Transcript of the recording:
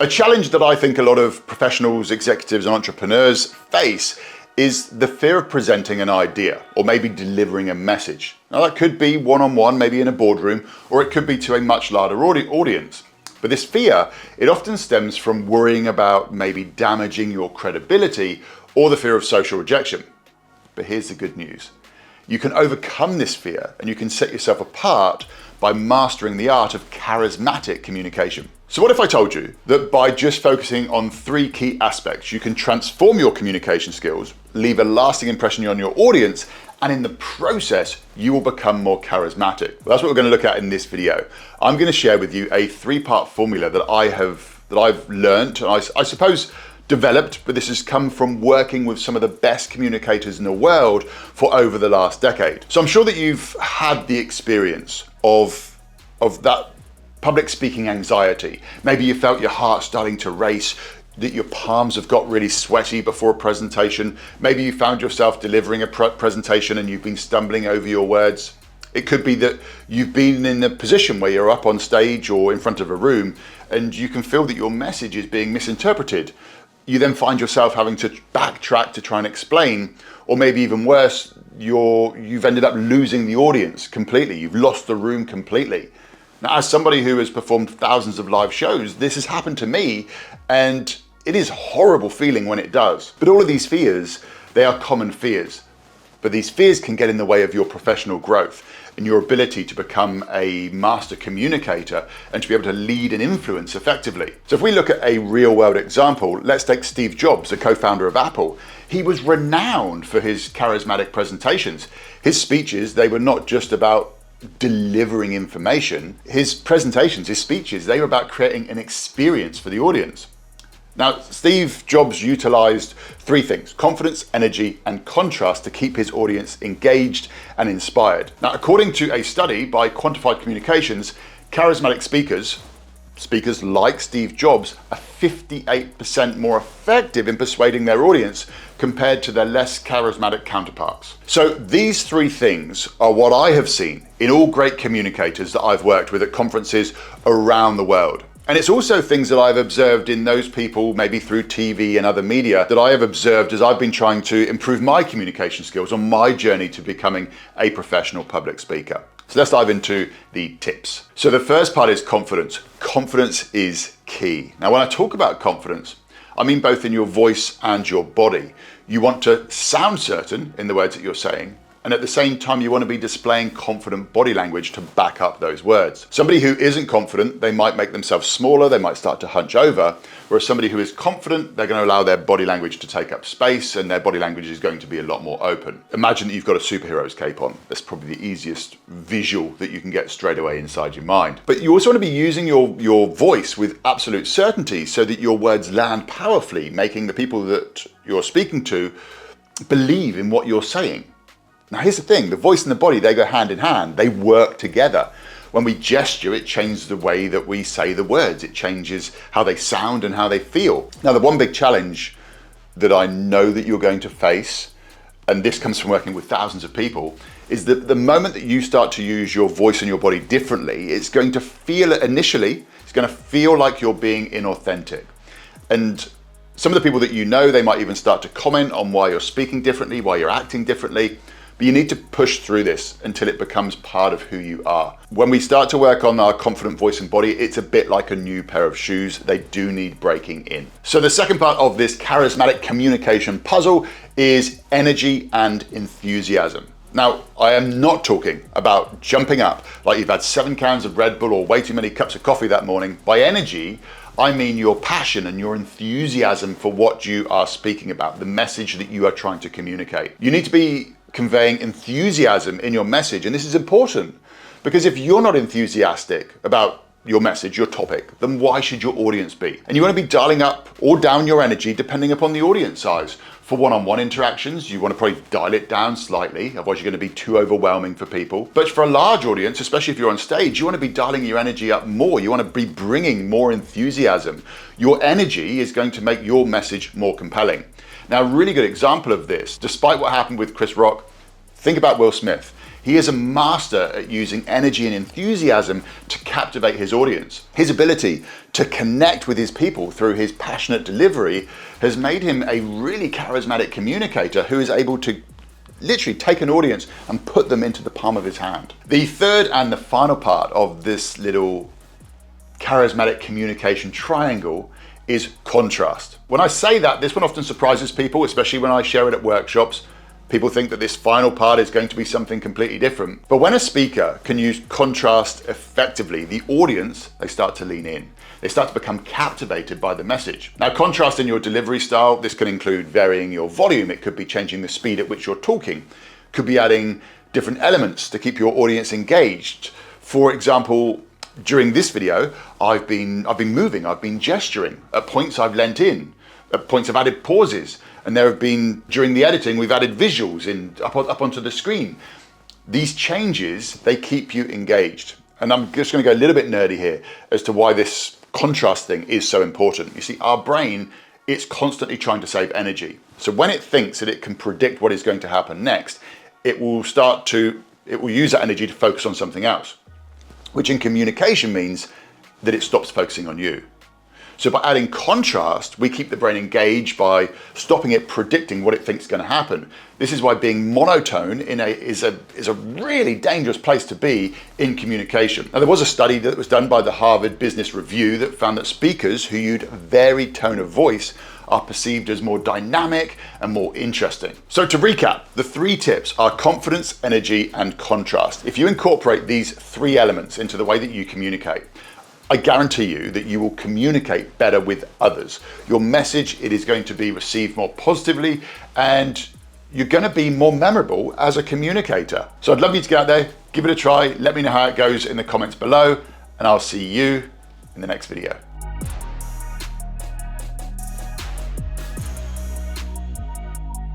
A challenge that I think a lot of professionals, executives, and entrepreneurs face is the fear of presenting an idea or maybe delivering a message. Now that could be one-on-one, maybe in a boardroom, or it could be to a much larger audience. But this fear, it often stems from worrying about maybe damaging your credibility or the fear of social rejection. But here's the good news. You can overcome this fear and you can set yourself apart by mastering the art of charismatic communication. So what if I told you that by just focusing on 3 key aspects, you can transform your communication skills, leave a lasting impression on your audience, and in the process, you will become more charismatic? Well, that's what we're going to look at in this video. I'm going to share with you a 3-part formula that I've learned, and I suppose developed, but this has come from working with some of the best communicators in the world for over the last decade. So I'm sure that you've had the experience of that public speaking anxiety. Maybe you felt your heart starting to race, that your palms have got really sweaty before a presentation. Maybe you found yourself delivering a presentation and you've been stumbling over your words. It could be that you've been in a position where you're up on stage or in front of a room and you can feel that your message is being misinterpreted. You then find yourself having to backtrack to try and explain, or maybe even worse, you've ended up losing the audience completely. You've lost the room completely. Now, as somebody who has performed thousands of live shows, this has happened to me, and it is a horrible feeling when it does. But all of these fears, they are common fears. But these fears can get in the way of your professional growth and your ability to become a master communicator and to be able to lead and influence effectively. So if we look at a real world example, let's take Steve Jobs, the co-founder of Apple. He was renowned for his charismatic presentations. His speeches, they were not just about delivering information. His presentations, his speeches, they were about creating an experience for the audience. Now, Steve Jobs utilized 3 things: confidence, energy, and contrast to keep his audience engaged and inspired. Now, according to a study by Quantified Communications, charismatic speakers like Steve Jobs are 58% more effective in persuading their audience compared to their less charismatic counterparts. So these 3 things are what I have seen in all great communicators that I've worked with at conferences around the world. And it's also things that I've observed in those people, maybe through TV and other media, that I have observed as I've been trying to improve my communication skills on my journey to becoming a professional public speaker. So let's dive into the tips. So the first part is confidence. Confidence is key. Now, when I talk about confidence, I mean both in your voice and your body. You want to sound certain in the words that you're saying, and at the same time, you want to be displaying confident body language to back up those words. Somebody who isn't confident, they might make themselves smaller, they might start to hunch over, whereas somebody who is confident, they're going to allow their body language to take up space and their body language is going to be a lot more open. Imagine that you've got a superhero's cape on. That's probably the easiest visual that you can get straight away inside your mind. But you also want to be using your voice with absolute certainty so that your words land powerfully, making the people that you're speaking to believe in what you're saying. Now here's the thing, the voice and the body, they go hand in hand, they work together. When we gesture, it changes the way that we say the words, it changes how they sound and how they feel. Now the one big challenge that I know that you're going to face, and this comes from working with thousands of people, is that the moment that you start to use your voice and your body differently, it's going to feel initially, it's going to feel like you're being inauthentic. And some of the people that you know, they might even start to comment on why you're speaking differently, why you're acting differently. But you need to push through this until it becomes part of who you are. When we start to work on our confident voice and body, it's a bit like a new pair of shoes. They do need breaking in. So the second part of this charismatic communication puzzle is energy and enthusiasm. Now, I am not talking about jumping up like you've had 7 cans of Red Bull or way too many cups of coffee that morning. By energy, I mean your passion and your enthusiasm for what you are speaking about, the message that you are trying to communicate. You need to be conveying enthusiasm in your message, and this is important because if you're not enthusiastic about your message, your topic, then why should your audience be? And you want to be dialing up or down your energy depending upon the audience size. For one-on-one interactions, you want to probably dial it down slightly, otherwise you're going to be too overwhelming for people. But for a large audience, especially if you're on stage, you want to be dialing your energy up more. You want to be bringing more enthusiasm. Your energy is going to make your message more compelling. Now, a really good example of this, despite what happened with Chris Rock, think about Will Smith. He is a master at using energy and enthusiasm to captivate his audience. His ability to connect with his people through his passionate delivery has made him a really charismatic communicator who is able to literally take an audience and put them into the palm of his hand. The third and the final part of this little charismatic communication triangle is contrast. When I say that, this one often surprises people, especially when I share it at workshops. People think that this final part is going to be something completely different. But when a speaker can use contrast effectively, the audience, they start to lean in. They start to become captivated by the message. Now, contrast in your delivery style, this can include varying your volume. It could be changing the speed at which you're talking. Could be adding different elements to keep your audience engaged. For example, during this video, I've been moving, I've been gesturing. At points I've leant in. At points I've added pauses. And there have been, during the editing, we've added visuals up onto the screen. These changes, they keep you engaged. And I'm just going to go a little bit nerdy here as to why this contrast thing is so important. You see, our brain, it's constantly trying to save energy. So when it thinks that it can predict what is going to happen next, it will use that energy to focus on something else, which in communication means that it stops focusing on you. So by adding contrast, we keep the brain engaged by stopping it predicting what it thinks is going to happen. This is why being monotone is a really dangerous place to be in communication. Now, there was a study that was done by the Harvard Business Review that found that speakers who use varied tone of voice are perceived as more dynamic and more interesting. So to recap, the 3 tips are confidence, energy, and contrast. If you incorporate these 3 elements into the way that you communicate, I guarantee you that you will communicate better with others. Your message, it is going to be received more positively, and you're going to be more memorable as a communicator. So I'd love you to get out there, give it a try, let me know how it goes in the comments below, and I'll see you in the next video.